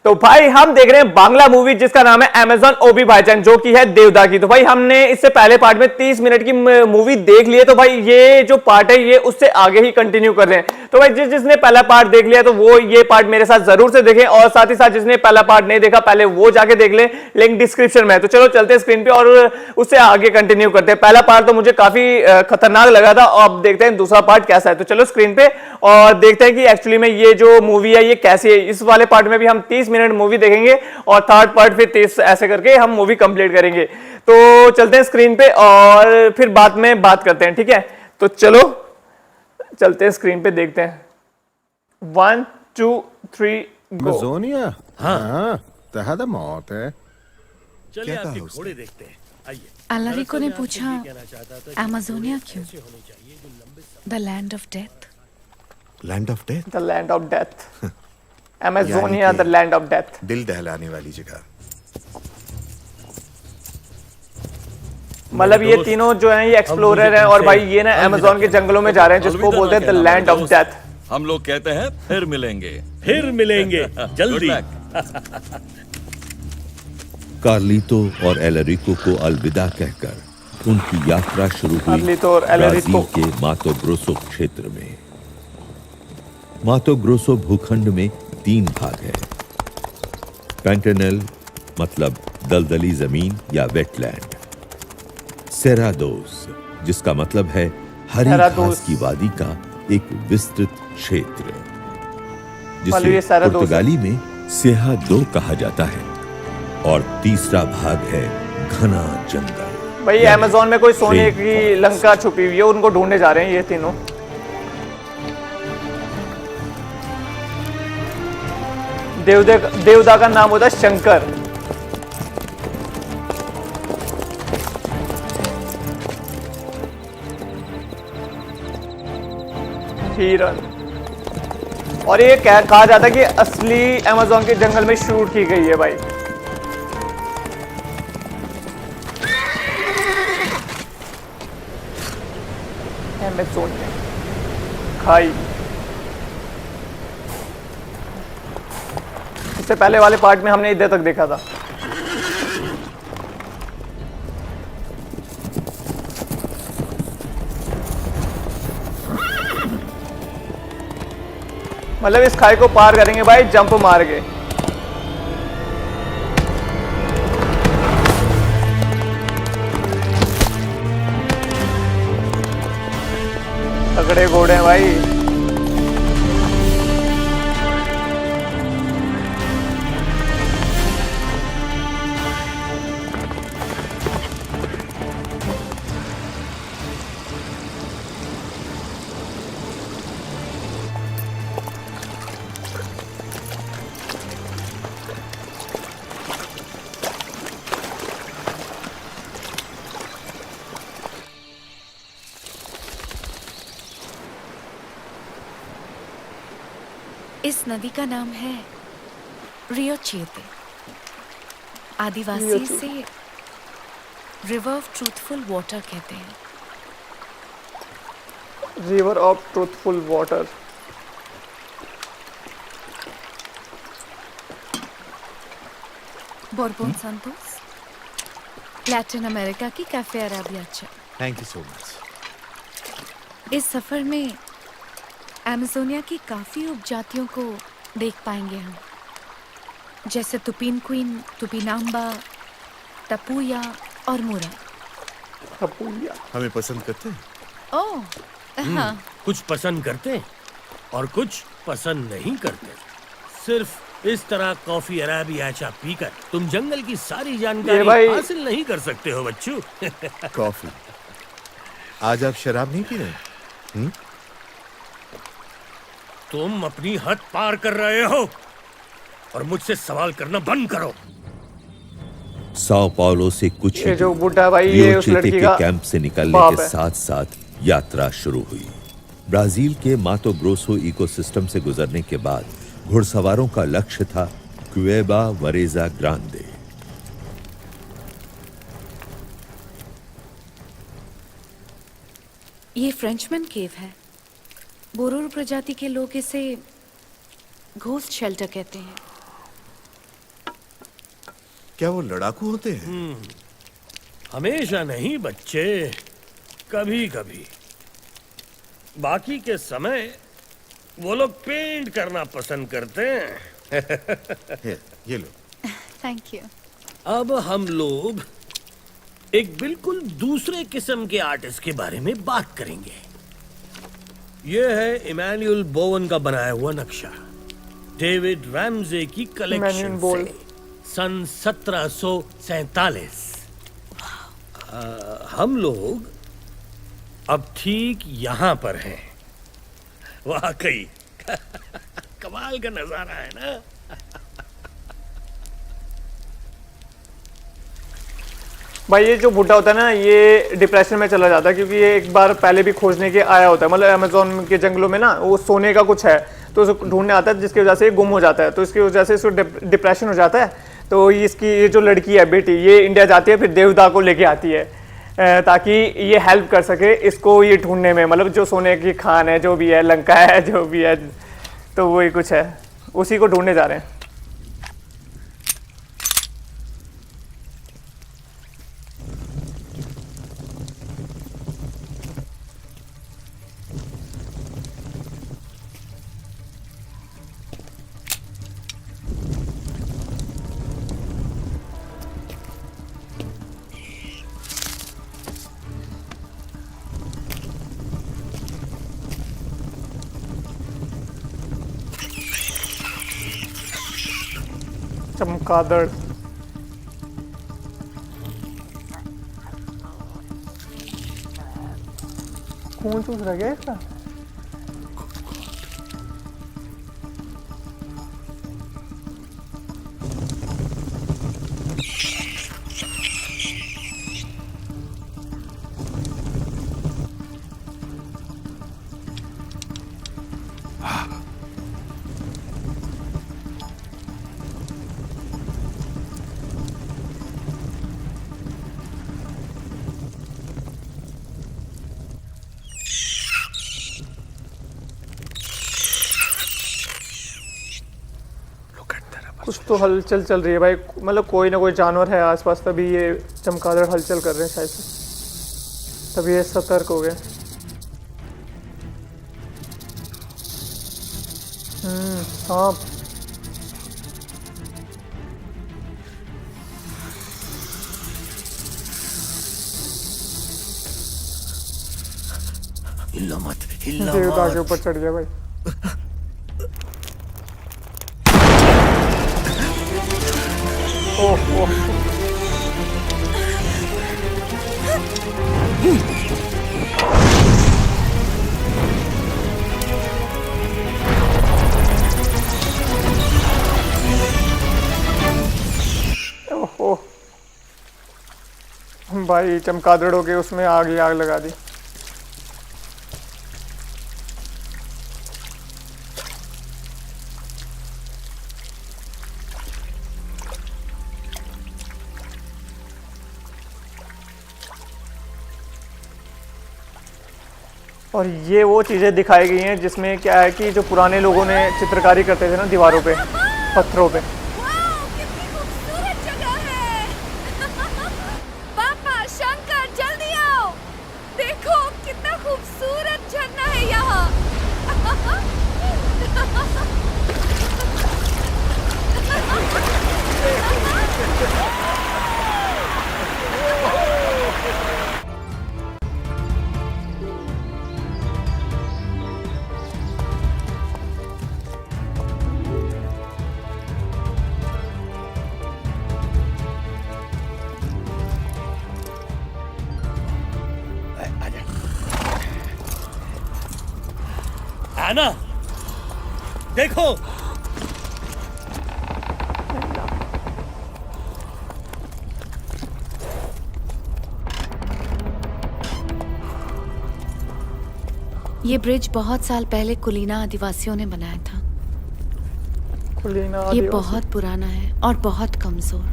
तो भाई हम देख रहे हैं बांग्ला मूवी जिसका नाम है अमेज़न ओबी भाईजान, जो कि है देवदा की। तो भाई हमने इससे पहले पार्ट में 30 मिनट की मूवी देख ली है। तो भाई ये जो पार्ट है ये उससे आगे ही कंटिन्यू कर रहे हैं। तो भाई जिसने पहला पार्ट देख लिया तो वो ये पार्ट मेरे साथ जरूर से देखें, और साथ ही साथ जिसने पहला पार्ट नहीं देखा पहले वो जाके देख ले, लिंक डिस्क्रिप्शन में है। तो चलो चलते हैं स्क्रीन पे और उससे आगे कंटिन्यू करते हैं। पहला पार्ट तो मुझे काफी खतरनाक लगा था, और अब देखते हैं दूसरा पार्ट कैसा है। तो चलो स्क्रीन पे और देखते हैं कि एक्चुअली में ये जो मूवी है ये कैसी है। इस वाले पार्ट में भी हम 30 मिनट मूवी देखेंगे और थर्ड पार्ट फिर 30, ऐसे करके हम मूवी कंप्लीट करेंगे। तो चलते हैं स्क्रीन पे और फिर बाद में बात करते हैं, ठीक है। तो चलो चलते हैं स्क्रीन पे, देखते हैं। 1 2 3 गो। अमेज़ोनिया, हाँ तहद मौत है। चलिए आपके घोड़े देखते हैं, आइए। अलारिको ने पूछा, अमेज़ोनिया क्यों? The land of death. Land of death, the land of death, Amazonia the land of death. दिल दहलाने वाली जगह। मतलब ये तीनों जो हैं ये एक्सप्लोरर हैं, और भाई ये ना अमेज़न के जंगलों में जा रहे हैं, जिसको बोलते हैं द लैंड ऑफ डेथ। हम लोग कहते हैं फिर मिलेंगे। फिर मिलेंगे जल्दी। कार्लितो और एलरिको को अलविदा कहकर उनकी यात्रा शुरू हुई कार्लितो और एलरिको ब्राजील के मातो ग्रोसो क्षेत्र में। मातो ग्रोसो भूखंड में 3 भाग है। पैंटेनल मतलब दलदली जमीन या वेटलैंड, सेरादोस जिसका मतलब है हरी घास की वादी का एक विस्तृत क्षेत्र, जिसे पुर्तगाली में सेहा दो कहा जाता है, और तीसरा भाग है घना जंगल। भाई अमेज़न में कोई सोने की लंका छुपी हुई है, उनको ढूंढने जा रहे हैं ये तीनों। देवदा का नाम होता है शंकर। हिरन, और ये कहा जाता है कि असली अमेज़न के जंगल में शूट की गई है भाई। अमेज़न खाई। इससे पहले वाले पार्ट में हमने इधर तक देखा था। मतलब इस खाई को पार करेंगे भाई जंप मार के। तगड़े घोड़े हैं भाई। इस नदी का नाम है रियो चेते। आदिवासी इसे रिवर ऑफ ट्रूथफुल वाटर कहते हैं। River of truthful water. Bourbon Santosh, Latin America की कैफे अराबिया चाय। Thank you so much. इस सफर में अमेज़ोनिया की काफी उपजातियों को देख पाएंगे हम, जैसे तुपिन क्वीन, तुपिनाम्बा, टपुया और मुरा। टपुया हमें पसंद करते हैं। ओह हाँ। कुछ पसंद करते हैं और कुछ पसंद नहीं करते। सिर्फ इस तरह कॉफी अराबिया चाय पीकर तुम जंगल की सारी जानकारी हासिल नहीं कर सकते हो बच्चू। कॉफी। आज आप शराब नहीं पी रहे? तुम अपनी हद पार कर रहे हो और मुझसे सवाल करना बंद करो। साओ पाउलो से कुछ ये जो बुड्ढा भाई ये उस लड़की के का कैंप से निकलने के साथ साथ यात्रा शुरू हुई। ब्राजील के मातो ग्रोसो इकोसिस्टम से गुजरने के बाद घुड़सवारों का लक्ष्य था क्वेबा वरेजा ग्रांडे। ये फ्रेंचमैन केव है। बोरोरो प्रजाति के लोग इसे घोस्ट शेल्टर कहते हैं। क्या वो लड़ाकू होते हैं? हमेशा नहीं बच्चे, कभी कभी। बाकी के समय वो लोग पेंट करना पसंद करते हैं। ये लो। Thank you. अब हम लोग एक बिल्कुल दूसरे किस्म के आर्टिस्ट के बारे में बात करेंगे। यह है इमैनुअल बोवन का बनाया हुआ नक्शा, डेविड रैमजे की कलेक्शन से, सन 1747। हम लोग अब ठीक यहाँ पर हैं। वाकई कमाल का नजारा है ना। भाई ये जो बुड्ढा होता है ना, ये डिप्रेशन में चला जाता है, क्योंकि ये एक बार पहले भी खोजने के आया होता है, मतलब अमेज़न के जंगलों में ना वो सोने का कुछ है, तो उसको ढूंढने आता है, जिसकी वजह से ये गुम हो जाता है, तो इसकी वजह से इसको डिप्रेशन हो जाता है। तो इसकी ये जो लड़की है बेटी, ये इंडिया जाती है, फिर देवदा को लेके आती है ताकि ये हेल्प कर सके इसको ये ढूंढने में, मतलब जो सोने की खान है, जो भी है, लंका है, जो भी है, तो वही कुछ है, उसी को ढूंढने जा रहे हैं। चमगादड़, खून चूस रहा है इसका। कुछ तो हलचल चल रही है भाई, मतलब कोई ना कोई जानवर है आसपास, तभी ये चमगादड़ हलचल कर रहे हैं शायद से, तभी ये सतर्क हो गए। सांप। हिलना मत, हिलना देवता के मत। ऊपर चढ़ गया भाई। ओह ओह, ओह भाई, चमगादड़ों के उसमें आग ही आग लगा दी। और ये वो चीज़ें दिखाई गई हैं जिसमें क्या है कि जो पुराने लोगों ने चित्रकारी करते थे ना दीवारों पे, पत्थरों पे। कितनी खूबसूरत जगह है। पापा, शंकर, जल्दी आओ, देखो कितना खूबसूरत झरना है यहाँ। आना, देखो। ये ब्रिज बहुत साल पहले कुलीना आदिवासियों ने बनाया था। कुलीना ये आदिवासी। बहुत पुराना है और बहुत कमजोर।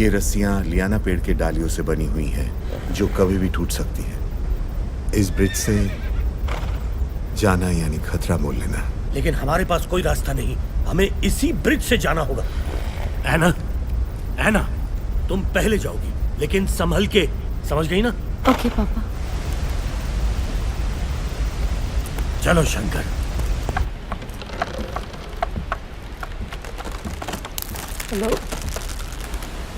ये रस्सियां लियाना पेड़ के डालियों से बनी हुई हैं जो कभी भी टूट सकती हैं। इस ब्रिज से जाना यानी खतरा मोल लेना। लेकिन हमारे पास कोई रास्ता नहीं, हमें इसी ब्रिज से जाना होगा। एना, एना, तुम पहले जाओगी, लेकिन संभल के, समझ गई ना? ओके पापा। चलो शंकर। हेलो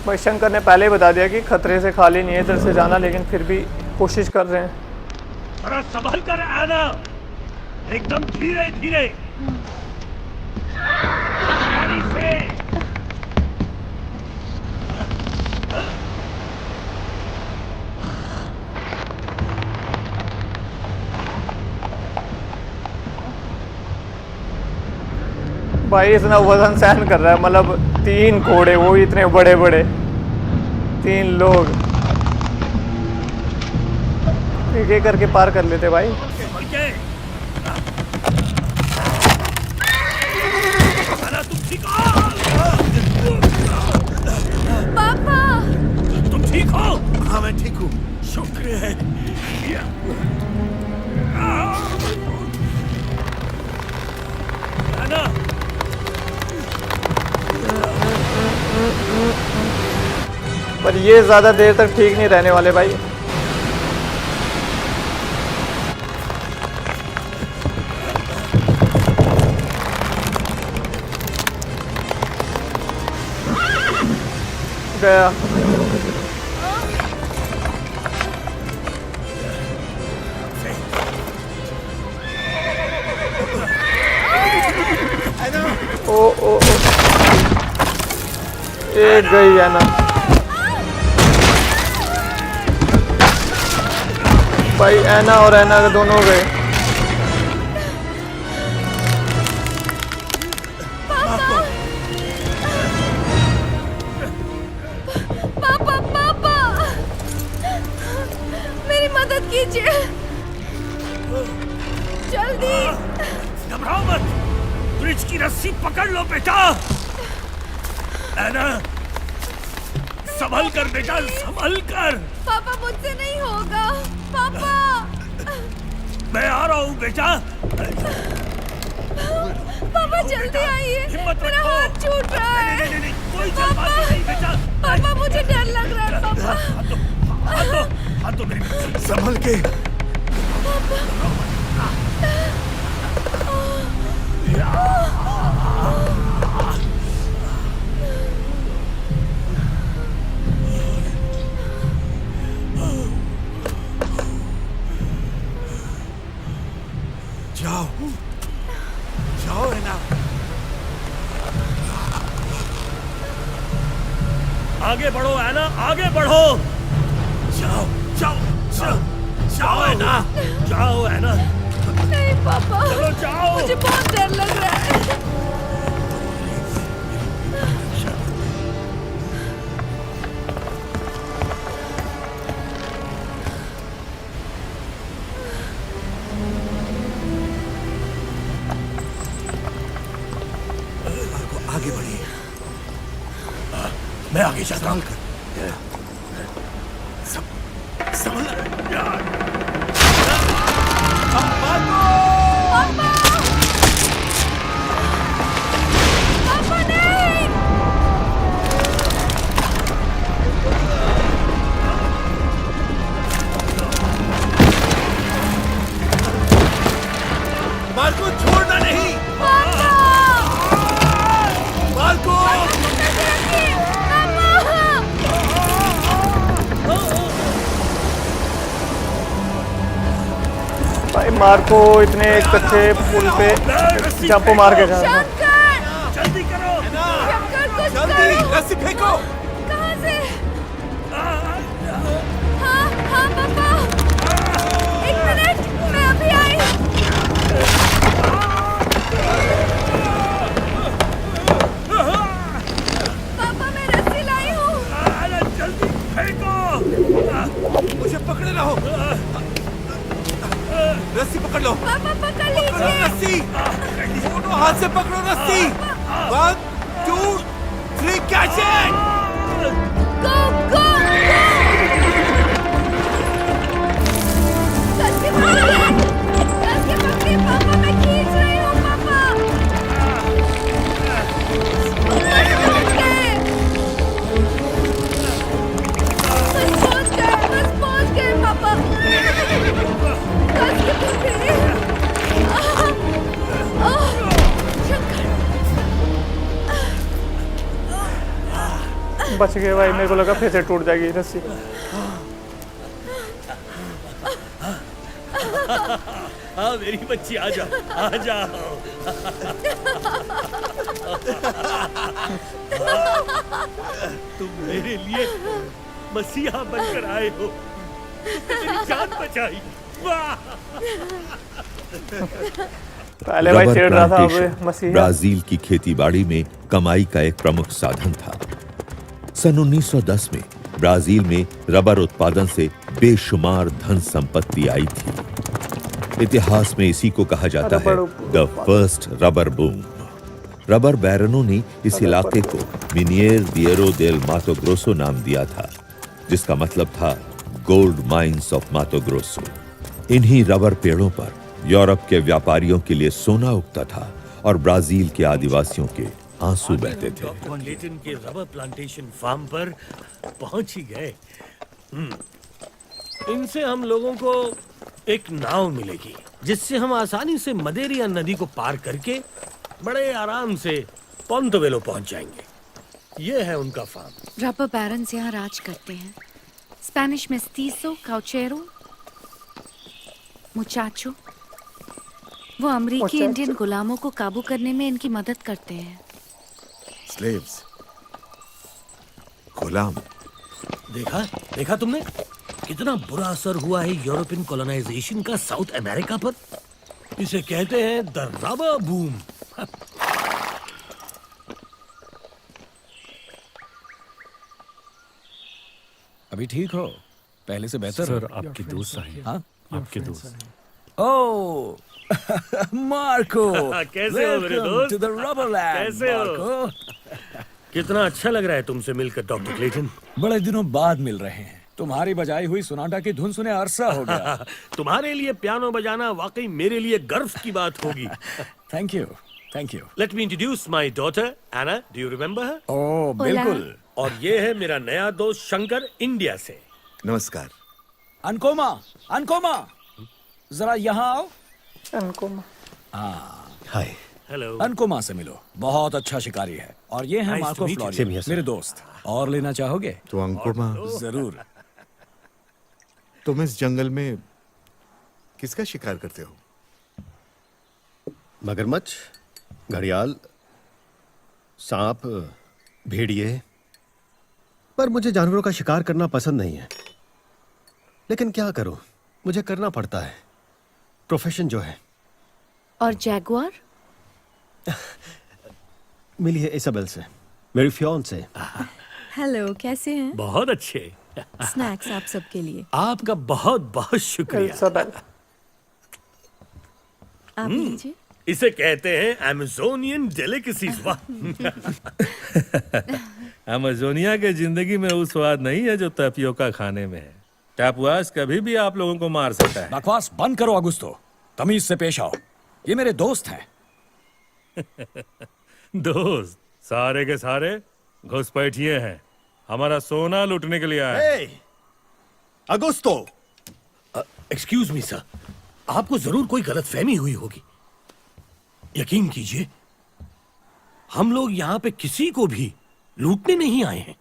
भाई, शंकर ने पहले ही बता दिया कि खतरे से खाली नहीं है इधर से जाना, लेकिन फिर भी कोशिश कर रहे हैं। अरे संभल कर आना, एकदम धीरे धीरे। भाई इतना वजन सहन कर रहा है, मतलब 3 घोड़े, वो इतने बड़े बड़े 3 लोग। एक एक करके पार कर लेते भाई। तुम ठीक हो? पापा तुम ठीक हो? हाँ मैं ठीक हूँ। शुक्र है। आना। पर ये ज्यादा देर तक ठीक नहीं रहने वाले भाई। गया। ओ ओ ओ, एक गई है ना भाई, ऐना और ऐना दोनों गए। पापा पापा मेरी मदद कीजिए जल्दी। घबराओ मत, ब्रिज की रस्सी पकड़ लो बेटा। ऐना, संभल कर बेटा, संभल कर। पापा मुझसे नहीं होगा पापा। मैं आ रहा हूँ बेटा। पापा जल्दी आइए, हिम्मत मेरा रखो। हाथ छूट रहा है। नहीं, कोई जल्दबाजी नहीं बेटा। पापा मुझे डर लग रहा है पापा। हाथ तो मेरी। संभल के। जाओ जाओ है ना। आगे बढ़ो है ना, आगे बढ़ो। जाओ जाओ जाओ जाओ है ना, जाओ है ना। नहीं पापा, चलो जाओ। मुझे बहुत डर लग रहा है। आगे बढ़िए। मैं आगे जाता हूँ। मार्को छोड़ना नहीं। मार्को भाई मार्को इतने कच्चे पुल पे जंप मार के जा रहा है। शंकर जल्दी करो। शंकर कुछ जल्दी करो। रस्सी फेंको। कहाँ से? हाँ हाँ पापा, एक मिनट, मैं अभी आई। पापा मैं रस्सी लाई हूँ। जल्दी फेंको। मुझे पकड़े रहो। रस्सी पकड़ लो। पापा पकड़ पकड़ो लीजिए। रस्सी। दोनों हाथ से पकड़ो रस्सी। 1 2 3 कैच इट। बच गए भाई, मेरे को लगा फिर से टूट जाएगी रस्सी। हाँ मेरी बच्ची, आ जाओ आ जाओ। तुम मेरे लिए मसीहा बनकर आए हो, तुमने मेरी जान बचाई। वाह! पहले भाई रबर छेड़ रहा था, अब प्लांटेशन मसीहा। ब्राजील की खेतीबाड़ी में कमाई का एक प्रमुख साधन था। सन 1910 में ब्राजील में रबर उत्पादन से बेशुमार धन संपत्ति आई थी। इतिहास में इसी को कहा जाता है the first rubber boom. Rubber बैरनों ने इस इलाके को मिनिएर दिएरो देल मातो ग्रोसो नाम दिया था, जिसका मतलब था गोल्ड माइंस ऑफ मातो ग्रोसो। इन्हीं रबर पेड़ों पर यूरोप के व्यापारियों के लिए सोना उगता था और ब्राजील के आदिवासियों के आंसू बहते थे। डॉक्टर क्लेटन के रबर प्लांटेशन फार्म पर पहुंच ही गए। इनसे हम लोगों को एक नाव मिलेगी, जिससे हम आसानी से मदेरिया नदी को पार करके बड़े आराम से पोंतोवेलो पहुंच जाएंगे। ये है उनका फार्म। रबर बैरन्स यहाँ राज करते हैं। स्पेनिश मेस्तीसो, काउचेरो, मुचाचो। वो अमेरिकी इंडियन गुलामों को काबू करने में इनकी मदद करते हैं। स्लेव्स, गुलाम। देखा तुमने कितना बुरा असर हुआ है यूरोपियन कॉलोनाइजेशन का साउथ अमेरिका पर। इसे कहते हैं द रबर बूम। अभी ठीक हो? पहले से बेहतर सर, हो? आपके दोस्त आए। हाँ? आपके दोस्त। ओह मार्को, कैसे हो मेरे दोस्त? To the rubber land. कैसे हो? मार्को, कितना अच्छा लग रहा है तुमसे मिलकर डॉक्टर क्लेटन। बड़े दिनों बाद मिल रहे हैं। तुम्हारी बजाई हुई सोनाटा की धुन सुने अरसा हो गया। तुम्हारे लिए पियानो बजाना वाकई मेरे लिए गर्व की बात होगी। Thank you, thank you. Let me introduce my daughter Anna. Do you remember her? Oh बिल्कुल। और ये है मेरा नया दोस्त शंकर, इंडिया से। नमस्कार। अनकोमा, अनकोमा, जरा यहाँ आओ। हाय। हेलो। अनकोमा से मिलो, बहुत अच्छा शिकारी है। और ये है Nice to Marco meet you. Florio, मेरे दोस्त। और लेना चाहोगे? तो अंकुमा, जरूर। तुम इस जंगल में किसका शिकार करते हो? मगरमच्छ, घड़ियाल, सांप, भेड़िए। पर मुझे जानवरों का शिकार करना पसंद नहीं है। लेकिन क्या करूं, मुझे करना पड़ता है, प्रोफेशन जो है। और जैगुआर? मिली है इसाबेल से, मेरी फियांसे। हेलो, कैसे हैं? बहुत अच्छे। स्नैक्स आप सबके लिए। आपका बहुत बहुत शुक्रिया। आप लीजिए। इसे कहते हैं अमेज़ोनियन डेलिकेसीज। वाह! अमेज़ोनिया के जिंदगी में वो स्वाद नहीं है जो टैपियोका खाने में है। टैपुआस कभी भी आप लोगों को मार सकता है। बकवास बंद करो अगुस्तो, तमीज से पेश आओ। ये मेरे दोस्त हैं। दोस्त सारे के सारे घुसपैठिए हैं, हमारा सोना लूटने के लिए आए। अगुस्तो, एक्सक्यूज मी सर, आपको जरूर कोई गलतफहमी हुई होगी। यकीन कीजिए, हम लोग यहाँ पे किसी को भी लूटने नहीं आए हैं।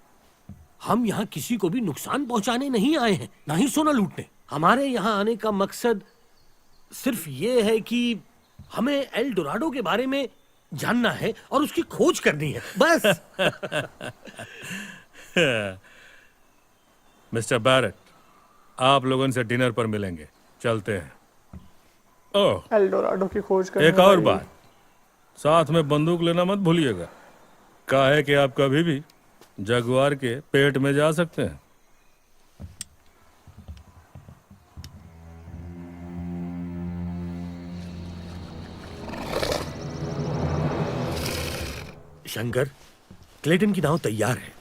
हम यहाँ किसी को भी नुकसान पहुंचाने नहीं आए हैं, ना ही सोना लूटने। हमारे यहाँ आने का मकसद सिर्फ ये है कि हमें एल डोराडो के बारे में जानना है और उसकी खोज करनी है, बस। मिस्टर बैरेट, आप लोगों से डिनर पर मिलेंगे। चलते हैं। ओह, एल डोराडो की खोज करने एक और भाई। बात, साथ में बंदूक लेना मत भूलिएगा। काहे कि आप कभी भी जगुआर के पेट में जा सकते हैं। शंकर, क्लेटन की नाव तैयार है।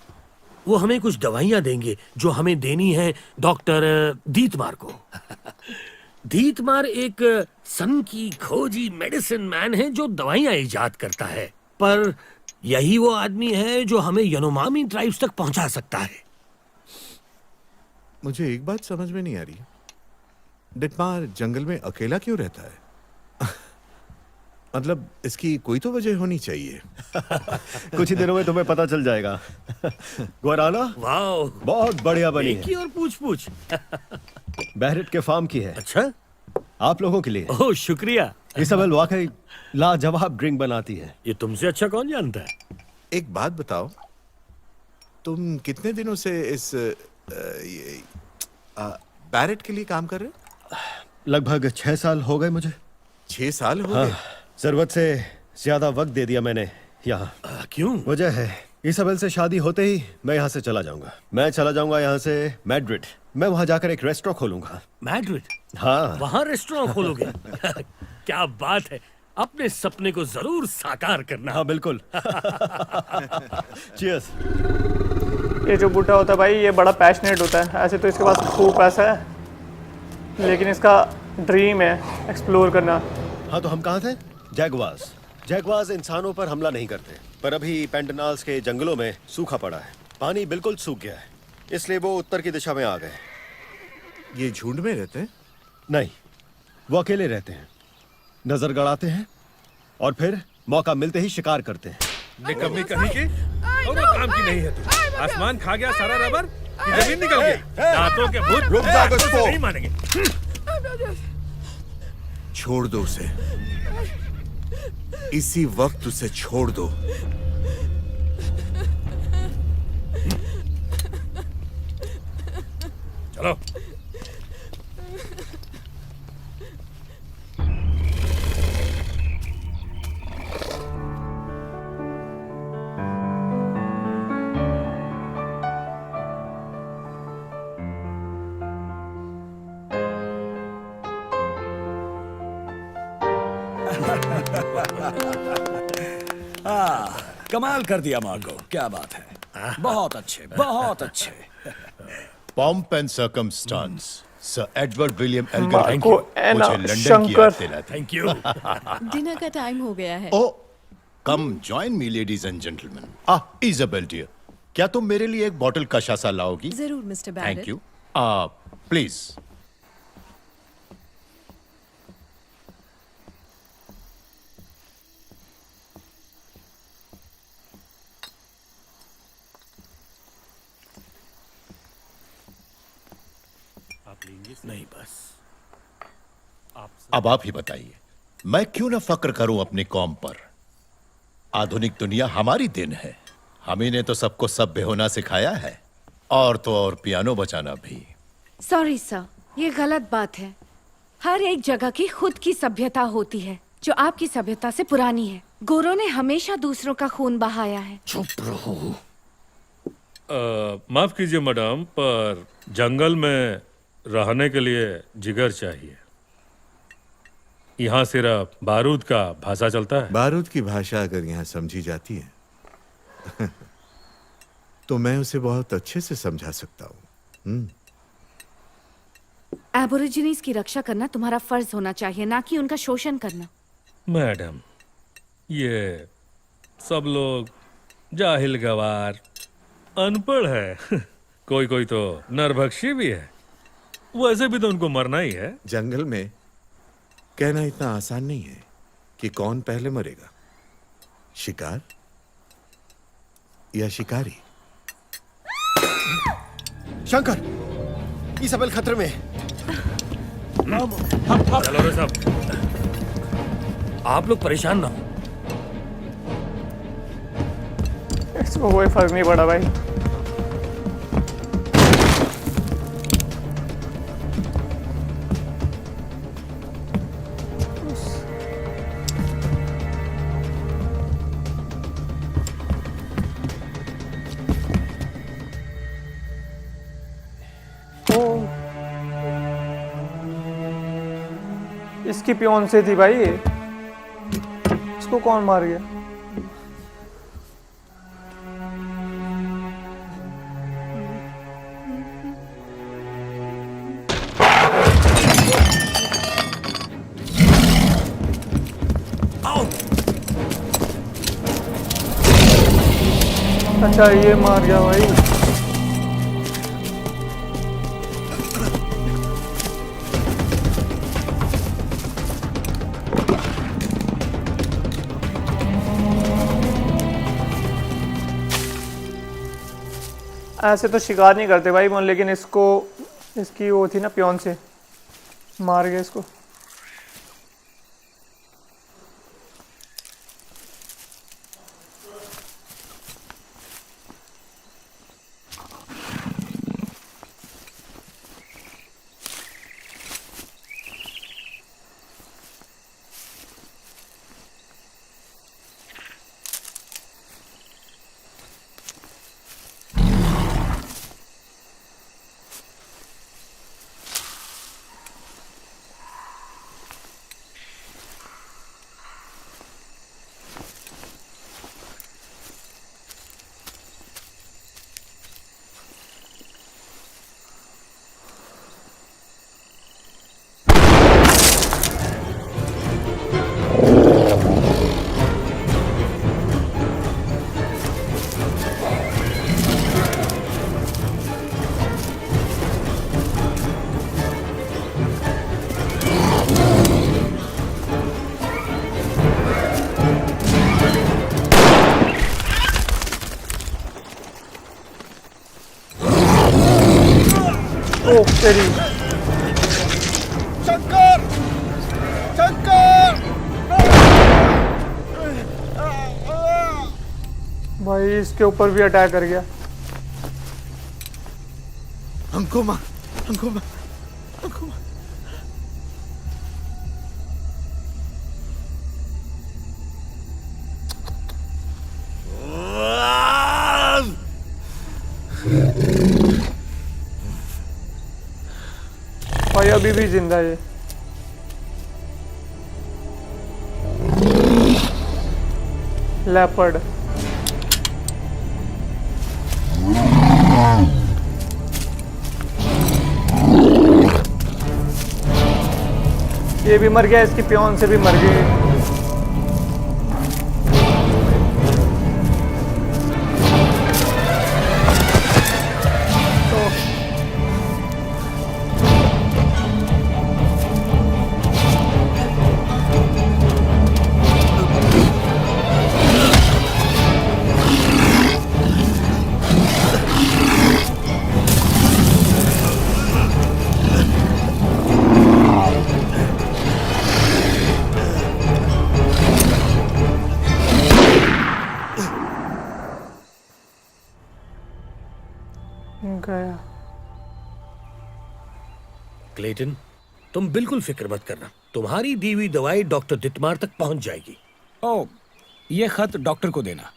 वो हमें कुछ दवाइयां देंगे जो हमें देनी है डॉक्टर दीतमार को। दीतमार एक सन की खोजी मेडिसिन मैन है जो दवाइयां इजाद करता है, पर यही वो आदमी है जो हमें यनोमामी ट्राइब्स तक पहुंचा सकता है। मुझे एक बात समझ में नहीं आ रही, डिटमार जंगल में अकेला क्यों रहता है? मतलब इसकी कोई तो वजह होनी चाहिए। कुछ ही दिनों में तुम्हें पता चल जाएगा। गुआराना वाओ, बहुत बढ़िया बनी एक ही है। और पूछ पूछ। बहरेट के फार्म की है, अच्छा, आप लोगों के लिए। ओह शुक्रिया। इसाबेल वाकई लाजवाब ड्रिंक बनाती है। ये तुमसे अच्छा कौन जानता है? एक बात बताओ, तुम कितने दिनों से इस बैरेट के लिए काम कर रहे हो? लगभग 6 साल हो गए मुझे। 6 साल हो हाँ, गए? जरूरत से ज्यादा वक्त दे दिया मैंने यहाँ। क्यों? वजह है, इसाबेल से शादी होते ही मैं यहाँ से चला जाऊंगा। मैं चला जाऊंगा यहाँ से मैड्रिड। मैं वहाँ जाकर एक रेस्टोरेंट खोलूंगा। मैड्रिड? हाँ। वहाँ रेस्टोरेंट खोलोगे? क्या बात है, अपने सपने को जरूर साकार करना। हाँ बिल्कुल। Cheers। ये जो बूढ़ा होता है भाई, ये बड़ा पैशनेट होता है। ऐसे तो इसके पास खूब पैसा है, लेकिन इसका ड्रीम है एक्सप्लोर करना। हाँ, तो हम कहाँ थे? जैगवार्स। जैगवार्स इंसानों पर हमला नहीं करते, पर अभी पेंटनाल्स के जंगलों में सूखा पड़ा है। पानी बिल्कुल सूख गया है, इसलिए वो उत्तर की दिशा में आ गए। ये झुंड में रहते हैं? नहीं, वो अकेले रहते हैं, नजर गड़ाते हैं और फिर मौका मिलते ही शिकार करते हैं। निकम्मी कहीं की और वो काम की नहीं है तू। आसमान खा गया सारा रबर कि जमीन निकल गई। दांतों के भूत रुक जा दोस्तों। नहीं मानेंगे। छोड़ दो उसे, इसी वक्त उसे छोड़ दो। चलो। कमाल कर दिया मार्गो, क्या बात है। बहुत अच्छे, बहुत अच्छे। Pomp and circumstance, Sir Edward William Elgar Marco Anna मुझे लंदन की शंकर। याद दिलाते। Thank you. डिनर का टाइम हो गया है। Oh, come join me, ladies and gentlemen. Isabel dear, क्या तुम मेरे लिए एक बॉटल कशासा लाओगी? जरूर mister Barrett. Thank you. Please. नहीं बस अब आप ही बताइए, मैं क्यों ना फक्र करूं अपनी कौम पर। आधुनिक दुनिया हमारी देन है, हम ही ने तो सबको सभ्य होना सिखाया है, और तो और पियानो बजाना भी। सॉरी सर, ये गलत बात है। हर एक जगह की खुद की सभ्यता होती है, जो आपकी सभ्यता से पुरानी है। गोरों ने हमेशा दूसरों का खून बहाया है। चुप रहो। माफ कीजिए मैडम, पर जंगल में रहने के लिए जिगर चाहिए। यहाँ सिर्फ बारूद का भाषा चलता है। बारूद की भाषा अगर यहाँ समझी जाती है तो मैं उसे बहुत अच्छे से समझा सकता हूँ। एबोरिजिनीज की रक्षा करना तुम्हारा फर्ज होना चाहिए, ना कि उनका शोषण करना। मैडम, ये सब लोग जाहिल गवार अनपढ़ है। कोई कोई तो नरभक्षी भी है, वैसे भी तो उनको मरना ही है। जंगल में कहना इतना आसान नहीं है कि कौन पहले मरेगा, शिकार या शिकारी। शंकर, इसाबेल खतरे में। चलो रे सब। आप लोग परेशान ना हो। इसको कोई फर्क नहीं पड़ा भाई। इसकी पियोन से थी भाई ये। इसको कौन मार गया? अच्छा ये मार गया भाई। ऐसे तो शिकार नहीं करते भाई मोन, लेकिन इसको इसकी वो थी ना पियोन से मार गया इसको। तेरी शंकर, शंकर! भाई इसके ऊपर भी अटैक कर गया। हमको मार, हमको मार, हमको मार। भाई अभी भी जिंदा है। लेपर्ड ये भी मर गया, इसकी पियोन से भी मर गई। गया। क्लेटन, तुम बिल्कुल फिक्र मत करना, तुम्हारी दी हुई दवाई डॉक्टर दितमार तक पहुंच जाएगी। ओ, ये खत डॉक्टर को देना।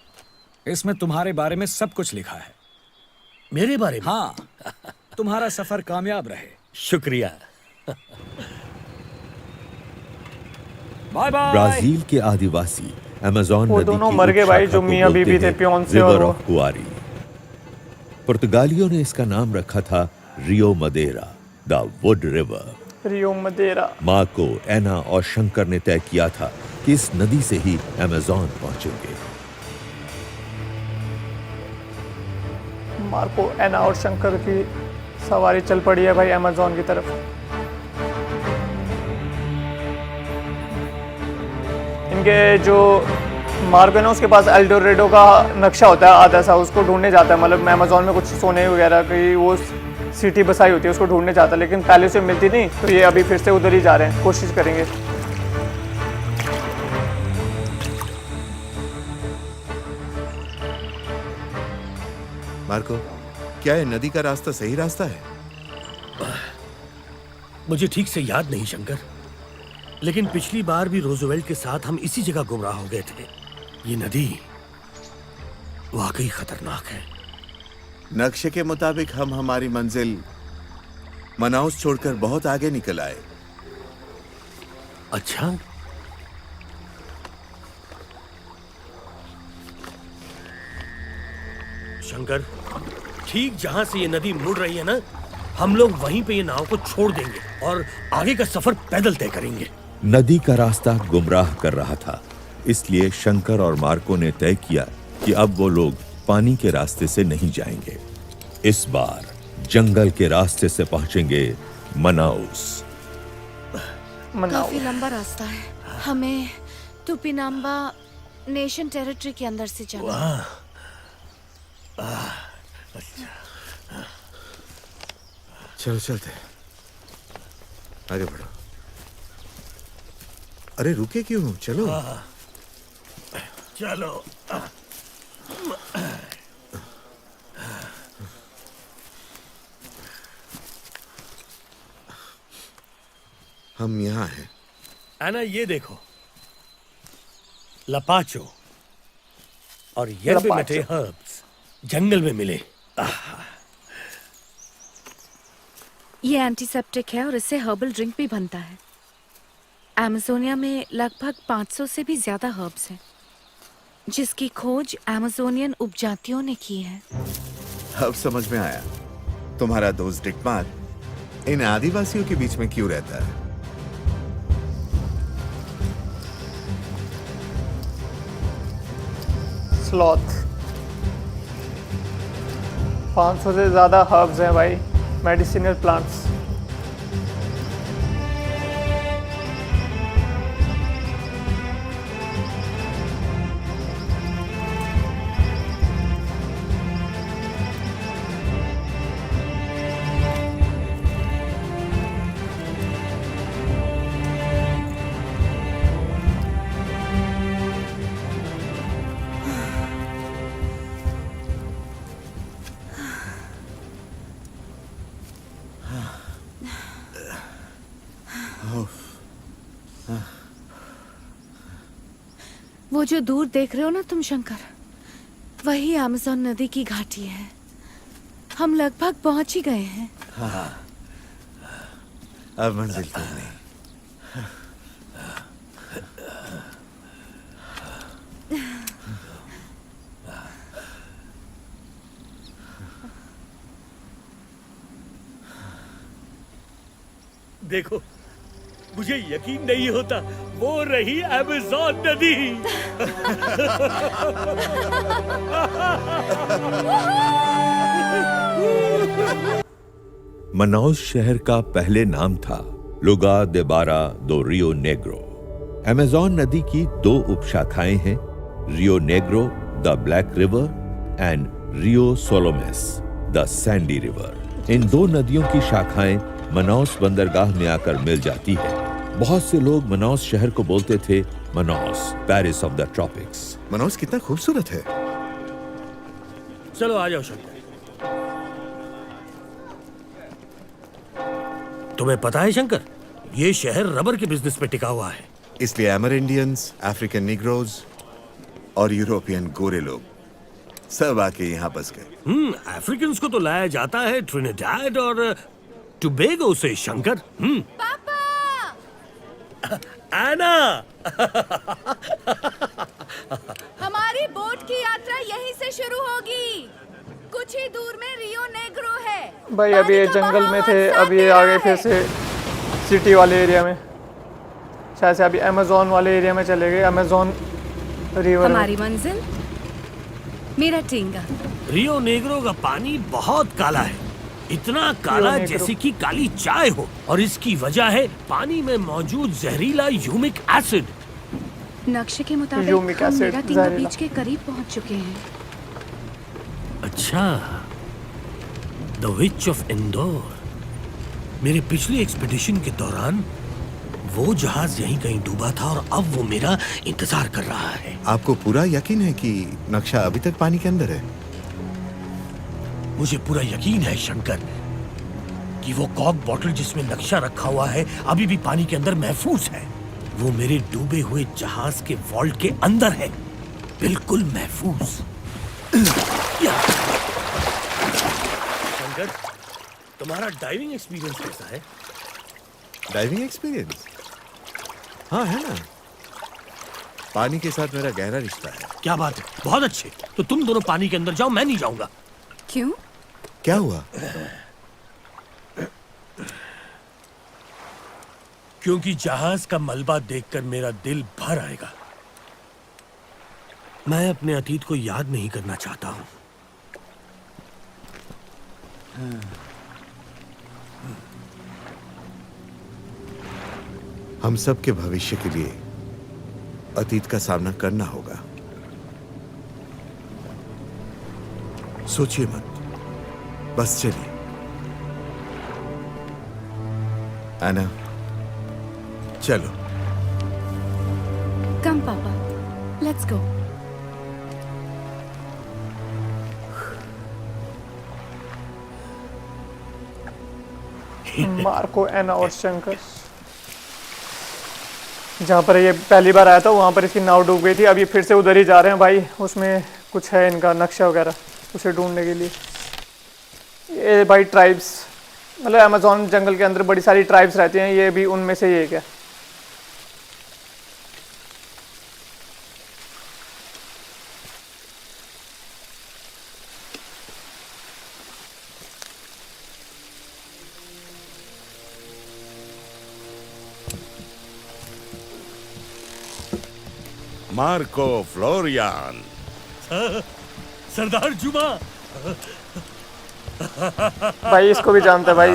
इसमें तुम्हारे बारे में सब कुछ लिखा है। मेरे बारे में? हाँ, तुम्हारा सफर कामयाब रहे। शुक्रिया। Bye bye. ब्राजील के आदिवासी अमेज़न वो नदी दोनों की मर गए भाई, उपशाखा जो को मियां बोलते बीबी थे, हैं पियोन से और रिवर वो। ऑफ कुआरी। पुर्तगालियों ने इसका नाम रखा था Rio Madeira, the wood river. Rio Madeira. Marco, Anna और शंकर ने तय किया था कि इस नदी से ही अमेज़न पहुंचेंगे। मार्को, एना और शंकर की सवारी चल पड़ी है भाई अमेज़न की तरफ। इनके जो मार्को है ना, उसके पास एल्डोरेडो का नक्शा होता है आधा सा, उसको ढूंढने जाता है। मतलब अमेज़न में कुछ सोने वगैरह की वो सिटी बसाई होती है, उसको ढूंढने जाता है, लेकिन पहले से मिलती नहीं, तो ये अभी फिर से उधर ही जा रहे हैं, कोशिश करेंगे। मार्को, क्या ये नदी का रास्ता सही रास्ता है? मुझे ठीक से याद नहीं शंकर, लेकिन पिछली बार भी रोजवेल्ट के साथ हम इसी जगह गुमराह हो गए थे। ये नदी वाकई खतरनाक है। नक्शे के मुताबिक हम हमारी मंजिल मनाउस छोड़कर बहुत आगे निकल आए। अच्छा, शंकर, ठीक जहां से ये नदी मुड़ रही है ना, हम लोग वहीं पे ये नाव को छोड़ देंगे और आगे का सफर पैदल तय करेंगे। नदी का रास्ता गुमराह कर रहा था, इसलिए शंकर और मार्को ने तय किया कि अब वो लोग पानी के रास्ते से नहीं जाएंगे। इस बार जंगल के रास्ते से पहुंचेंगे मनाउस। काफी लंबा रास्ता है, हमें टुपिनाम्बा नेशन टेरिटरी के अंदर से जाना है। चलो चलते हैं, आगे बढ़ो। अरे रुके क्यों, चलो। चलो। हम यहाँ हैं। एना ये देखो, लपाचो और yerbe mate हर्ब्स जंगल में मिले। ये एंटीसेप्टिक है और इससे हर्बल ड्रिंक भी बनता है। अमेज़ोनिया में लगभग 500 से भी ज्यादा हर्ब्स हैं, जिसकी खोज अमेज़ोनियन उपजातियों ने की है। अब समझ में आया, तुम्हारा दोस्त डिकमार इन आदिवासियों के बीच में क्यों रहता है। स्लॉथ 500 से ज्यादा हर्ब्स हैं भाई, मेडिसिनल प्लांट्स। वो जो दूर देख रहे हो ना तुम शंकर, वही अमेज़न नदी की घाटी है। हम लगभग पहुंच ही गए हैं। अब मंजिल तक नहीं। देखो, मुझे यकीन नहीं होता, वो रही अमेज़न नदी। मनाउस शहर का पहले नाम था लुगा दे बारा दो रियो नेग्रो। अमेज़न नदी की 2 उपशाखाएं हैं, Rio Negro the black river and Rio Solimoes the sandy river. इन 2 नदियों की शाखाएं मनाउस बंदरगाह में आकर मिल जाती है। बहुत से लोग मनाउस शहर को बोलते थे मनाउस, पेरिस ऑफ द ट्रॉपिक्स। मनाउस कितना खूबसूरत है। चलो आ जाओ शंकर। तुम्हें पता है शंकर, ये शहर रबर के बिजनेस पे टिका हुआ है। इसलिए अमerindians, अफ्रीकन निग्रोज और यूरोपियन गोरे लोग सब आके यहाँ बस गए। अफ्रीकन को तो लाया जाता है ट्रिनिडाड और टोबैगो से शंकर। पापा! एना! हमारी बोट की यात्रा यहीं से शुरू होगी। कुछ ही दूर में रियो नेग्रो है। भाई अभी ये जंगल में थे, अब ये आगे फिर से सिटी वाले एरिया में, शायद से अभी अमेज़न वाले एरिया में चले गए। Amazon river. हमारी मंजिल मेरा टेंगा। रियो नेग्रो का पानी बहुत काला है, इतना काला जैसे कि काली चाय हो, और इसकी वजह है पानी में मौजूद जहरीला यूमिक एसिड। नक्शे के मुताबिक यूमिक हम एसिड मेरा टेंगा जहरीला। बीच के करीब पहुंच चुके हैं। अच्छा, द विच ऑफ इंदौर। मेरे पिछले एक्सपीडिशन के दौरान वो जहाज यहीं कहीं डूबा था और अब वो मेरा इंतजार कर रहा है। आपको पूरा यकीन है कि नक्शा अभी तक पानी के अंदर है? मुझे पूरा यकीन है शंकर कि वो कॉक बॉटल जिसमें नक्शा रखा हुआ है अभी भी पानी के अंदर महफूज है। वो मेरे डूबे हुए जहाज के वॉल्ट के अंदर है, बिल्कुल महफूज। शंकर, तुम्हारा डाइविंग एक्सपीरियंस कैसा है? Diving experience? हाँ है ना, पानी के साथ मेरा गहरा रिश्ता है। क्या बात है, बहुत अच्छे। तो तुम दोनों पानी के अंदर जाओ, मैं नहीं जाऊंगा। क्यों? क्या हुआ? क्योंकि जहाज का मलबा देखकर मेरा दिल भर आएगा। मैं अपने अतीत को याद नहीं करना चाहता हूं। हम सब के भविष्य के लिए अतीत का सामना करना होगा। सोचिए मत, बस चलिए। एना, चलो। कम पापा, लेट्स गो। मार्को, एना और शंकर, जहाँ पर ये पहली बार आया था वहाँ पर इसकी नाव डूब गई थी। अब ये फिर से उधर ही जा रहे हैं भाई, उसमें कुछ है इनका नक्शा वगैरह, उसे ढूंढने के लिए। ये भाई ट्राइब्स, मतलब अमेज़न जंगल के अंदर बड़ी सारी ट्राइब्स रहती हैं, ये भी उनमें से ही एक है। Marco Florian. सरदार जुमा। भाई इसको भी जानता है भाई।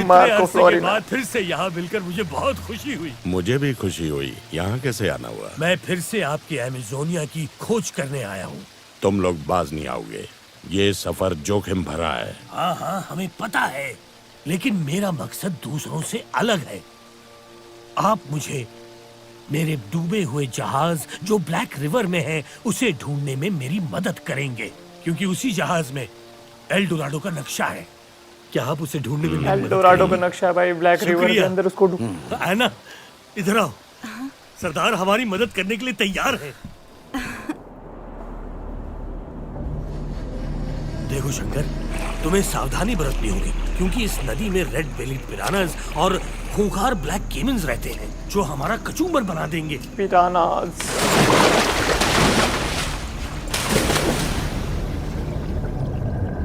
Marco Florian. बाद फिर से यहाँ मिलकर मुझे बहुत खुशी हुई। मुझे भी खुशी हुई। यहाँ कैसे आना हुआ? मैं फिर से आपकी अमेज़ोनिया की खोज करने आया हूँ। तुम लोग बाज नहीं आओगे, ये सफर जोखिम भरा है। हाँ हाँ, हमें पता है, लेकिन मेरा मकसद दूसरों से अलग है। आप मुझे मेरे डूबे हुए जहाज जो ब्लैक रिवर में है उसे ढूंढने में मेरी मदद करेंगे, क्योंकि उसी जहाज में एल डोराडो का नक्शा है। क्या आप उसे ढूंढने में एल डोराडो का नक्शा है भाई, ब्लैक रिवर के अंदर, उसको ढूंढ। एना, इधर आओ। सरदार हमारी मदद करने के लिए तैयार है। देखो शंकर, तुम्हें सावधानी बरतनी होगी, क्योंकि इस नदी में रेड बेलीड पिरानास और खूंखार ब्लैक केमन्स रहते हैं जो हमारा कचूमर बना देंगे। पिरानास।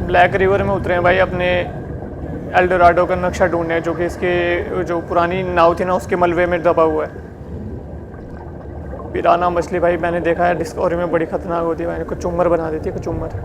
ब्लैक रिवर में उतरे हैं भाई, अपने एल डोराडो का नक्शा ढूंढने, जो कि इसके जो पुरानी नाव थी ना उसके मलबे में दबा हुआ है। पिराना मछली भाई मैंने देखा है डिस्कवरी में, बड़ी खतरनाक होती है भाई, कचूमर बना देती है, कचूमर।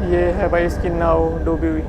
ये है भाई इसकी नाव डूबी हुई।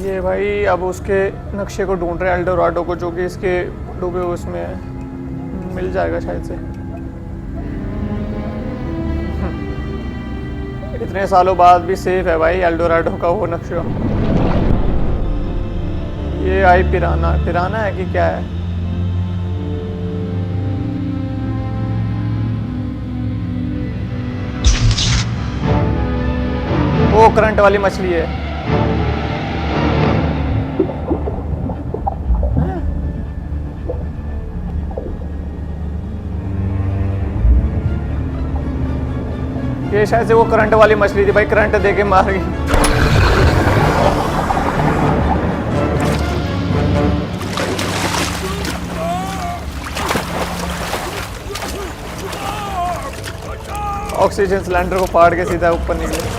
ये भाई अब उसके नक्शे को ढूंढ रहे हैं, एल डोराडो को, जो कि इसके डूबे हुए उसमें है। मिल जाएगा शायद से। इतने सालों बाद भी सेफ है भाई एल डोराडो का वो नक्शा। ये आई पिराना, पिराना है कि क्या है? वो करंट वाली मछली है। ये शायद से वो करंट वाली मछली थी भाई, करंट दे के मार गई। ऑक्सीजन सिलेंडर को फाड़ के सीधा ऊपर निकले।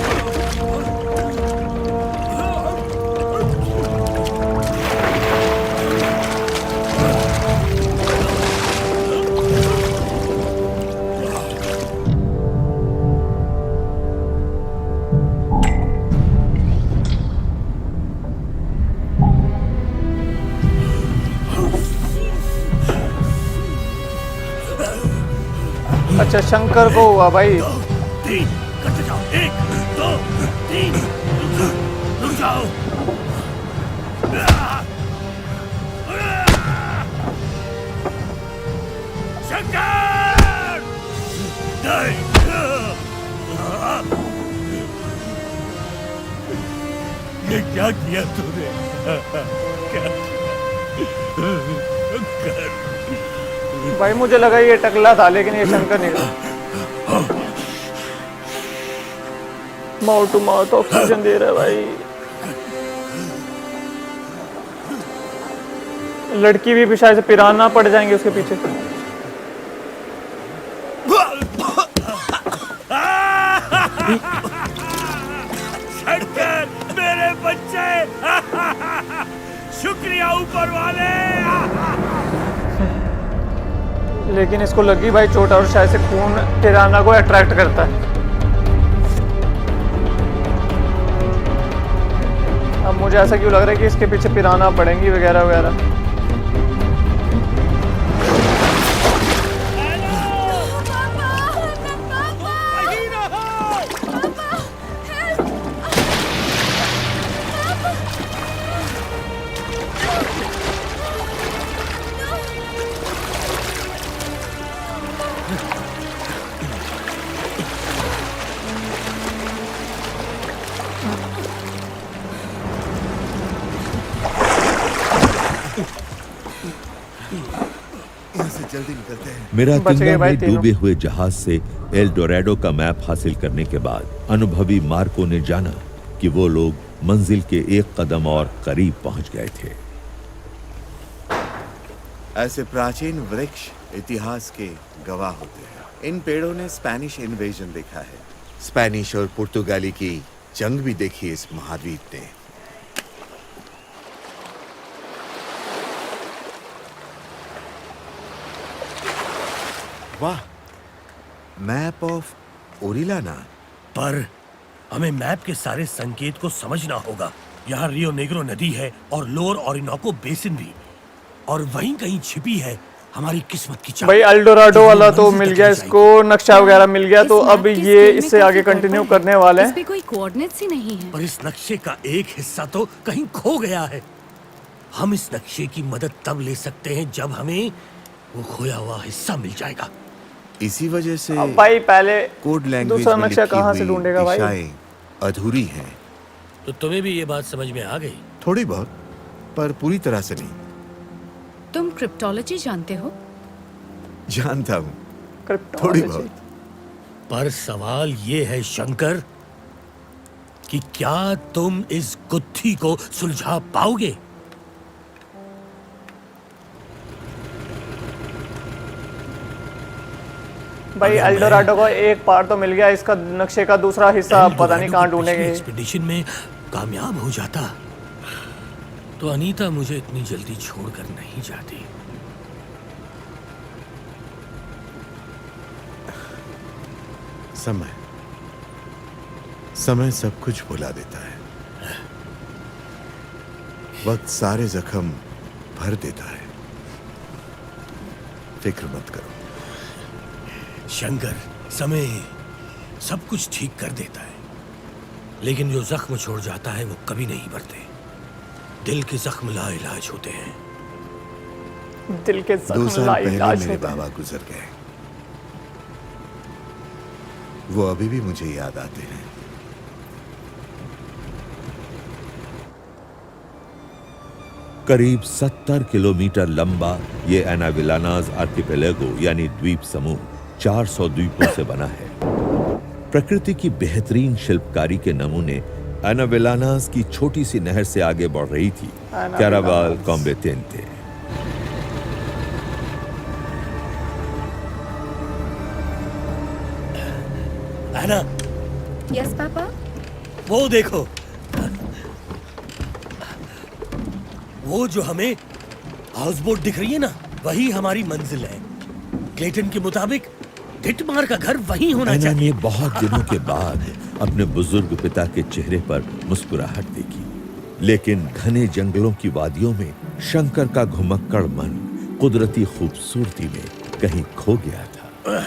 अच्छा शंकर को हुआ भाई। 3 करते जाओ, 1 2 3 रुक जाओ। शंकर नहीं। ये क्या किया तूने? भाई मुझे लगा ये टकला था लेकिन ये शंकर नहीं था। माउथ टू माउथ ऑक्सीजन दे रहा है भाई। लड़की भी शायद से पिराना पड़ जाएंगे उसके पीछे। शंकर मेरे बच्चे, शुक्रिया ऊपर वाले। लेकिन इसको लगी भाई चोट और शायद से खून पिराना को अट्रैक्ट करता है। अब मुझे ऐसा क्यों लग रहा है कि इसके पीछे पिराना पड़ेंगी वगैरह वगैरह। जल्दी निकलते हैं। मिरातिंगा में डूबे हुए जहाज से एल डोराडो का मैप हासिल करने के बाद अनुभवी मार्को ने जाना कि वो लोग मंजिल के एक कदम और करीब पहुंच गए थे। ऐसे प्राचीन वृक्ष इतिहास के गवाह होते हैं। इन पेड़ों ने स्पेनिश इन्वेजन देखा है, स्पेनिश और पुर्तगाली की जंग भी देखी इस महाद्वीप ने। वाह, मैप ऑफ ओरिलाना। पर हमें मैप के सारे संकेत को समझना होगा। यहाँ रियो नेग्रो नदी है और लोअर ओरिनोको बेसिन भी, और वहीं कहीं छिपी है हमारी किस्मत की चाबी। भाई एल्डोराडो वाला तो मिल गया इसको, नक्शा वगैरह मिल गया, तो अब ये इससे आगे कंटिन्यू करने वाले हैं। इसमें कोई कोऑर्डिनेट्स ही नहीं है। पर इस नक्शे का एक हिस्सा तो कहीं खो गया है। हम इस नक्शे की मदद तब ले सकते हैं जब हमें वो खोया हुआ हिस्सा मिल जाएगा। इसी वजह से अब भाई पहले कोड लैंग्वेज दूसरा में नक्शा लिखी कहाँ से हुई ढूंढेगा भाई? दिशाएं अधूरी हैं। तो तुम्हें भी ये बात समझ में आ गई? थोड़ी बहुत, पर पूरी तरह से नहीं। तुम क्रिप्टोलॉजी जानते हो? जानता हूँ, थोड़ी बहुत। पर सवाल ये है शंकर कि क्या तुम इस गुत्थी को सुलझा पाओगे? भाई एल्डोराडो को एक पार्ट तो मिल गया, इसका नक्शे का दूसरा हिस्सा पता नहीं कहाँ ढूंढेंगे। एक्सपीडिशन में कामयाब हो जाता तो अनीता मुझे इतनी जल्दी छोड़कर नहीं जाती। समय सब कुछ भुला देता है। वक्त सारे जख्म भर देता है। फिक्र मत करो शंकर, समय सब कुछ ठीक कर देता है, लेकिन जो जख्म छोड़ जाता है वो कभी नहीं भरते। दिल के जख्म लाइलाज होते हैं। दिल के 2 साल पहले मेरे बाबा गुजर गए। वो अभी भी मुझे याद आते हैं। करीब 70 किलोमीटर लंबा ये एनाविलानाज आर्किपेलागो यानी द्वीप समूह 400 द्वीपों से बना है। प्रकृति की बेहतरीन शिल्पकारी के नमूने एनाविलानाज की छोटी सी नहर से आगे बढ़ रही थी कैरावाल कॉम्बेटेंटे। एना, यस पापा। वो देखो, वो जो हमें हाउसबोट दिख रही है ना, वही हमारी मंजिल है। क्लेटन के मुताबिक टिटमार का घर वहीं होना एना चाहिए। ने बहुत दिनों के बाद अपने बुजुर्ग पिता के चेहरे पर मुस्कुराहट देखी, लेकिन घने जंगलों की वादियों में शंकर का घुमक्कड़ मन कुदरती खूबसूरती में कहीं खो गया था।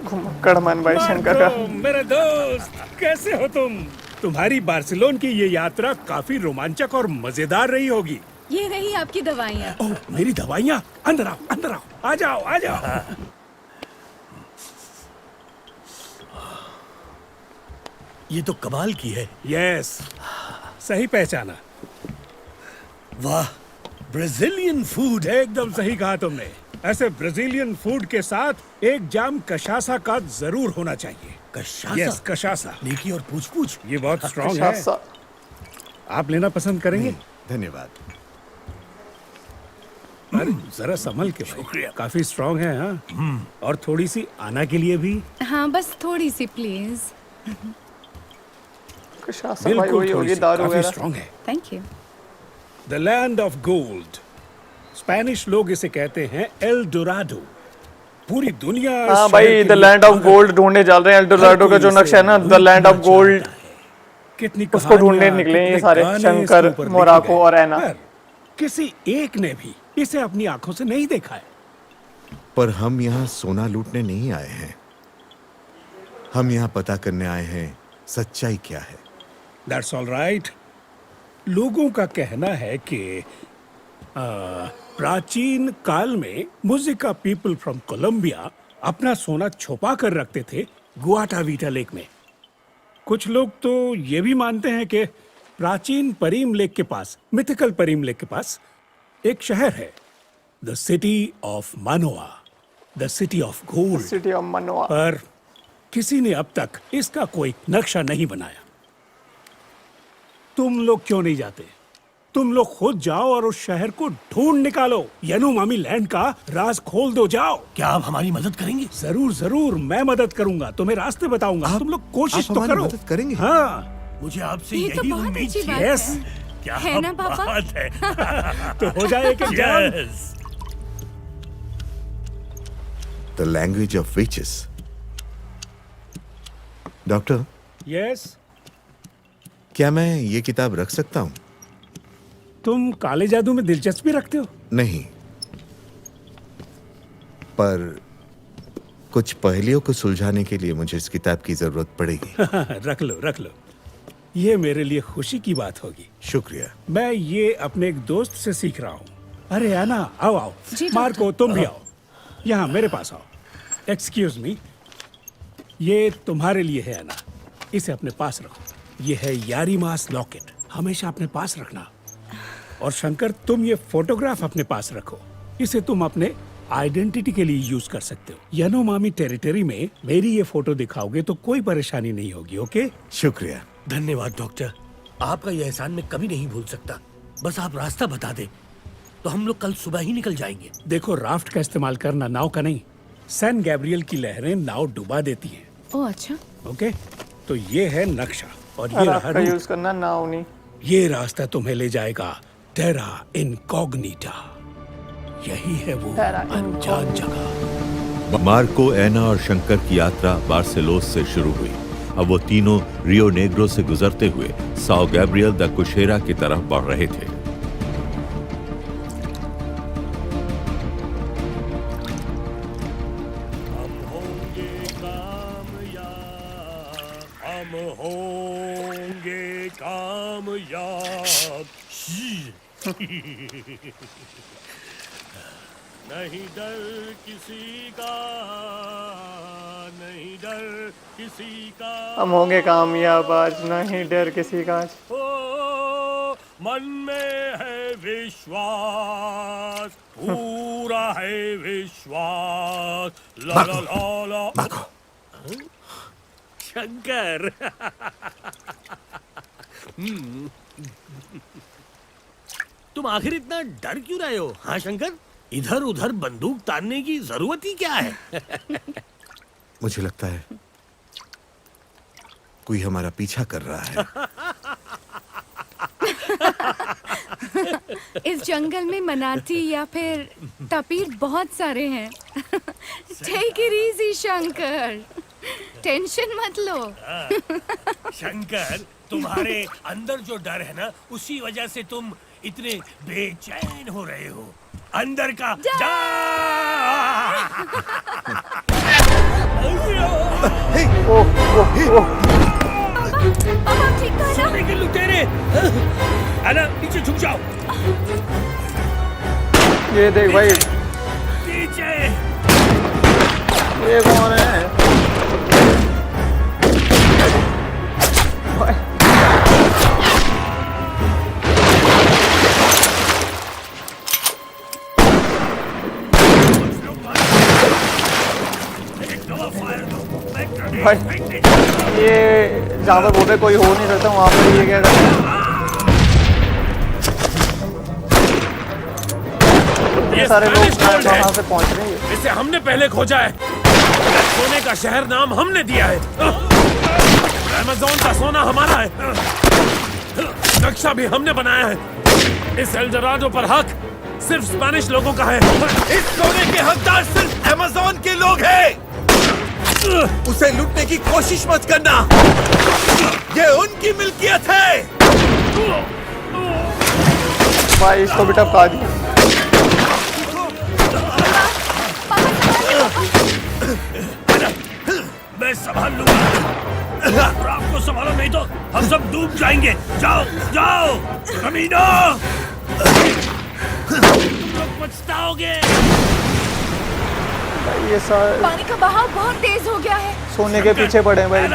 घुमक्कड़ मन भाई शंकर का। मेरे दोस्त, कैसे हो तुम? तुम्हारी बार्सिलोन की ये यात्रा काफी रोमांचक और मजेदार रही होगी। ये रही आपकी दवाइयाँ। ओह, मेरी दवाइयाँ। अंदर आओ, अंदर आओ, आ जाओ, आ जाओ। ये तो कमाल की है। यस, सही पहचाना। वाह, ब्राजीलियन फूड है। एकदम सही कहा तुमने। ऐसे ब्राजीलियन फूड के साथ एक जाम कशासा का जरूर होना चाहिए। कशासा? यस, कशासा। नेकी और पूछ-पूछ। ये बहुत स्ट्रॉन्ग है। कशासा। आप लेना पसंद करेंगे? धन्यवाद। अरे जरा संभल के भाई, काफी स्ट्रॉन्ग है। हाँ, और थोड़ी सी आना के लिए भी। हाँ, बस थोड़ी सी प्लीज। कशासा भाई वही होगी दारू काफी वगैरह। स्ट्रॉन्ग है। Thank you. The land of gold, Spanish लोग इसे कहते हैं एल डोराडो। पूरी दुनिया हाँ इस शहर भाई के द लिए लैंड ऑफ पागल गोल्ड ढूंढने चल रहे हैं। एल्डोराडो का जो नक्शा है ना, द लैंड ऑफ गोल्ड, कितनी उसको ढूंढने कहानियां, निकले हैं ये कितने सारे गाने शंकर, इसके ऊपर लिखे मोराको गए। और ऐना। पर किसी एक ने भी इसे अपनी आंखों से नहीं देखा है। पर हम यहाँ सोना लूटने नहीं आए हैं। हम यहाँ पता करने आए हैं सच्चाई क्या है। That's all right. लोगों का कहना है कि प्राचीन काल में मुजिका पीपल फ्रॉम कोलंबिया अपना सोना छुपा कर रखते थे गुआटावीटा लेक में। कुछ लोग तो ये भी मानते हैं कि प्राचीन परीम लेक के पास, मिथिकल परीम लेक के पास एक शहर है, the city of Manoa, the city of gold. City of Manoa. पर किसी ने अब तक इसका कोई नक्शा नहीं बनाया। तुम लोग क्यों नहीं जाते? तुम लोग खुद जाओ और उस शहर को ढूंढ निकालो। यानोमामी लैंड का राज खोल दो। जाओ। क्या आप हमारी मदद करेंगे? जरूर जरूर, मैं मदद करूंगा, तुम्हें रास्ते बताऊंगा। तुम लोग कोशिश आप तो हमारी करो। मदद करेंगे? हाँ, मुझे आपसे ये तो यही बहुत उम्मीद अच्छी थी। बात यस, है। क्या है ना पापा? बात है। तो हो जाए कि Yes. The language of witches. Doctor, yes. क्या मैं ये किताब रख सकता हूँ? तुम काले जादू में दिलचस्पी रखते हो? नहीं, पर कुछ पहेलियों को सुलझाने के लिए मुझे इस किताब की जरूरत पड़ेगी। रख लो, रख लो। ये मेरे लिए खुशी की बात होगी। शुक्रिया। मैं ये अपने एक दोस्त से सीख रहा हूँ। अरे आना, आओ आओ। जी, मार्को, तुम भी आओ। यहाँ मेरे पास आओ। एक्सक्यूज मी, ये तुम्हारे लिए है आना। इसे अपने पास रखो। ये है यारीमास लॉकेट, हमेशा अपने पास रखना। और शंकर, तुम ये फोटोग्राफ अपने पास रखो। इसे तुम अपने आइडेंटिटी के लिए यूज कर सकते हो। यानोमामी टेरिटरी में मेरी ये फोटो दिखाओगे तो कोई परेशानी नहीं होगी। ओके? शुक्रिया। धन्यवाद डॉक्टर, आपका यह एहसान मैं कभी नहीं भूल सकता। बस आप रास्ता बता दें तो हम लोग कल सुबह ही निकल जाएंगे। देखो, राफ्ट का इस्तेमाल करना, नाव का नहीं। सैन गैब्रियल की लहरें नाव डुबा देती हैं। ओह अच्छा। ओके, तो ये है नक्शा और ये और रहा आपका रूट। यूज करना ना होनी। ये रास्ता तुम्हें ले जाएगा टेरा इनकॉग्निटा। यही है वो Terra अनजान जगह। मार्को, एना और शंकर की यात्रा बार्सिलोस से शुरू हुई। अब वो तीनों रियो नेग्रो से गुजरते हुए साओ गैब्रियल द कुशेरा की तरफ बढ़ रहे थे। हम होंगे कामयाब। नहीं डर किसी का, नहीं डर किसी का। हम होंगे कामयाब आज, नहीं डर किसी का आज। ओ, मन में है विश्वास, पूरा है विश्वास। ला ला ला ला। शंकर। तुम आखिर इतना डर क्यों रहे हो? हाँ शंकर, इधर उधर बंदूक तानने की जरूरत ही क्या है? मुझे लगता है कोई हमारा पीछा कर रहा है। इस जंगल में मनाती या फिर तपीर बहुत सारे हैं। Take it easy Shankar, tension मत लो। शंकर, तुम्हारे अंदर जो डर है ना, उसी वजह से तुम इतने बेचैन हो रहे हो? अंदर का जा। सोने के लुटेरे, आना नीचे झुक जाओ। ये देख भाई, नीचे। ये कौन है? भाई ये जहाँ पर बोल रहे कोई हो नहीं सकता, वहाँ पर ये क्या कर रहा है? ये सारे लोग कहाँ से पहुँच रहे हैं? इसे हमने पहले खोजा है। सोने का शहर नाम हमने दिया है। अमेज़न का सोना हमारा है। नक्शा भी हमने बनाया है। इस एल्डोराडो पर हक सिर्फ स्पेनिश लोगों का है। इस सोने के हकदार सिर्फ अमेज़न के लोग हैं। उसे लूटने की कोशिश मत करना, ये उनकी मिल्कियत है। भाई इसको भी टपका दी। मैं संभाल लूंगा, आपको संभालो नहीं तो हम सब डूब जाएंगे। जाओ जाओ कमीनो, तुम लोग पछताओगे। ये पानी का बहाव बहुत तेज हो गया है। सोने के पीछे पड़े हैं भाई।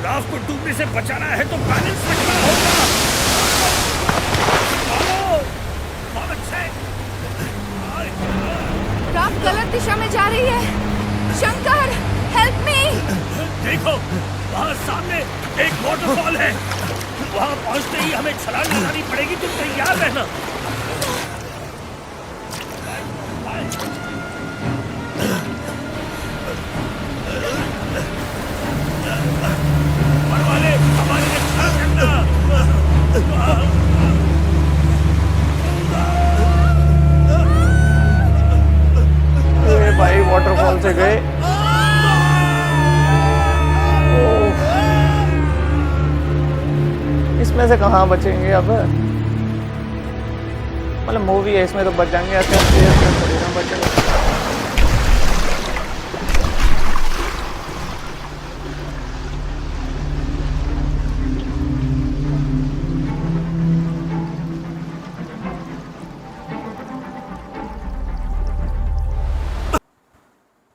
राफ को डूबने से बचाना है तो बैलेंस रखना होगा। राफ गलत दिशा में जा रही है। Shankar, help me. देखो वहाँ सामने एक वाटरफॉल है, वहाँ पहुँचते ही हमें छलांग लगानी पड़ेगी। तुम तैयार रहना। भाई वाटरफॉल से गए। इसमें से कहाँ बचेंगे अब? मतलब मूवी है, इसमें तो बच जाएंगे। ऐसे थोड़ी ना बचेंगे।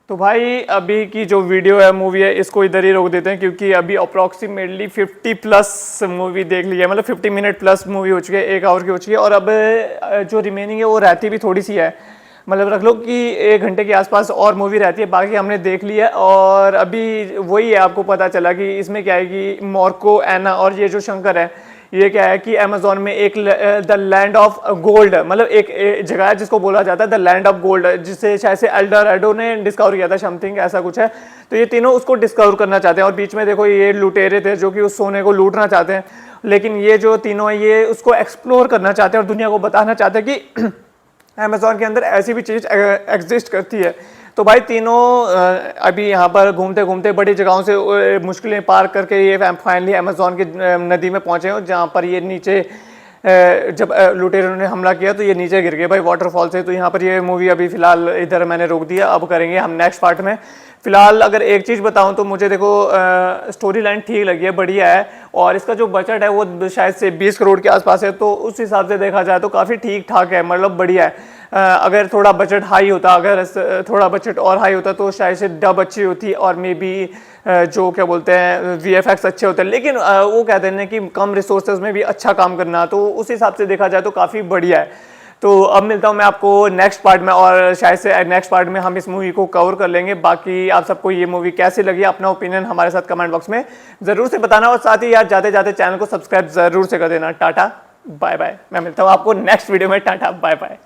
तो भाई अभी की जो वीडियो है, मूवी है, इसको इधर ही रोक देते हैं क्योंकि अभी अप्रॉक्सीमेटली 50 प्लस मूवी देख ली है। मतलब 50 मिनट प्लस मूवी हो चुकी है, 1 आवर की हो चुकी है। और अब जो रिमेनिंग है वो रहती भी थोड़ी सी है। मतलब रख लो कि 1 घंटे के आसपास और मूवी रहती है, बाकी हमने देख ली है। और अभी वही है, आपको पता चला कि इसमें क्या है कि मार्को, एना और ये जो शंकर है, ये क्या है कि अमेज़न में एक द लैंड ऑफ गोल्ड, मतलब एक जगह है जिसको बोला जाता है द लैंड ऑफ गोल्ड, जिसे शायद से एल्डोराडो ने डिस्कवर किया था, समथिंग ऐसा कुछ है। तो ये तीनों उसको डिस्कवर करना चाहते हैं। और बीच में देखो ये लुटेरे थे जो कि उस सोने को लूटना चाहते हैं, लेकिन ये जो तीनों है ये उसको एक्सप्लोर करना चाहते हैं और दुनिया को बताना चाहते हैं कि अमेज़न के अंदर ऐसी भी चीज़ एग्जिस्ट करती है। तो भाई तीनों अभी यहाँ पर घूमते घूमते बड़ी जगहों से मुश्किलें पार करके ये फाइनली अमेज़न की नदी में पहुँचे हो, जहाँ पर ये नीचे जब लुटेरों ने हमला किया तो ये नीचे गिर गए भाई वाटरफॉल से। तो यहाँ पर ये मूवी अभी फिलहाल इधर मैंने रोक दिया, अब करेंगे हम नेक्स्ट पार्ट में। फिलहाल अगर एक चीज़ बताऊं तो मुझे देखो स्टोरी लाइन ठीक लगी है, बढ़िया है। और इसका जो बजट है वो शायद से 20 करोड़ के आसपास है, तो उस हिसाब से देखा जाए तो काफ़ी ठीक ठाक है, मतलब बढ़िया है। अगर थोड़ा बजट हाई होता, अगर थोड़ा बजट और हाई होता तो शायद से डब अच्छी होती और मे बी जो क्या बोलते हैं VFX अच्छे होते हैं। लेकिन वो कहते हैं कि कम रिसोर्सेज में भी अच्छा काम करना, तो उस हिसाब से देखा जाए तो काफ़ी बढ़िया है। तो अब मिलता हूँ मैं आपको नेक्स्ट पार्ट में, और शायद से नेक्स्ट पार्ट में हम इस मूवी को कवर कर लेंगे। बाकी आप सबको ये मूवी कैसी लगी, अपना ओपिनियन हमारे साथ कमेंट बॉक्स में ज़रूर से बताना। और साथ ही यार जाते जाते चैनल को सब्सक्राइब ज़रूर से कर देना। टाटा बाय बाय, मैं मिलता हूँ आपको नेक्स्ट वीडियो में। Tata bye bye.